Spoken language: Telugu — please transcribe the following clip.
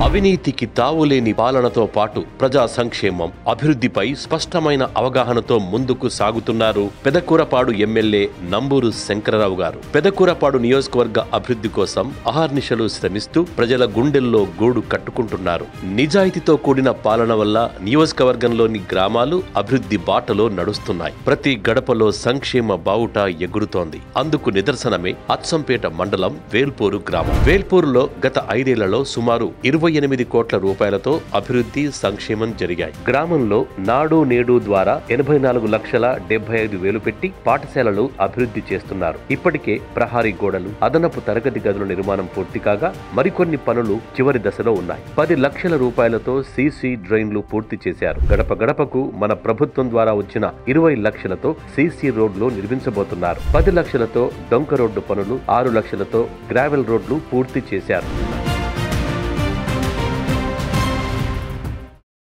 అవినీతికి తావులేని పాలనతో పాటు ప్రజా సంక్షేమం, అభివృద్ధిపై స్పష్టమైన అవగాహనతో ముందుకు సాగుతున్నారు పెదకూరపాడు ఎమ్మెల్యే నంబూరు శంకరరావు గారు. పెదకూరపాడు నియోజకవర్గ అభివృద్ధి కోసం అహర్నిశలు శ్రమిస్తూ ప్రజల గుండెల్లో గూడు కట్టుకుంటున్నారు. నిజాయితీతో కూడిన పాలన వల్ల నియోజకవర్గంలోని గ్రామాలు అభివృద్ధి బాటలో నడుస్తున్నాయి. ప్రతి గడపలో సంక్షేమ బావుట ఎగురుతోంది. అందుకు నిదర్శనమే అచ్చంపేట మండలం వేల్పూరు గ్రామం. వేల్పూరులో గత 5 ఏళ్లలో సుమారు 28 కోట్ల రూపాయలతో అభివృద్ధి, సంక్షేమం జరిగాయి. గ్రామంలో నాడు నేడు ద్వారా 84,75,000 పెట్టి పాఠశాలలు అభివృద్ధి చేస్తున్నారు. ఇప్పటికే ప్రహారీ గోడలు, అదనపు తరగతి గదుల నిర్మాణం పూర్తి కాగా మరికొన్ని పనులు చివరి దశలో ఉన్నాయి. 10 లక్షల రూపాయలతో సీసీ డ్రైన్లు పూర్తి చేశారు. గడప గడపకు మన ప్రభుత్వం ద్వారా వచ్చిన 20 లక్షలతో సీసీ రోడ్లు నిర్మించబోతున్నారు. 10 లక్షలతో డొంక రోడ్డు పనులు, 6 లక్షలతో గ్రావెల్ రోడ్లు పూర్తి చేశారు.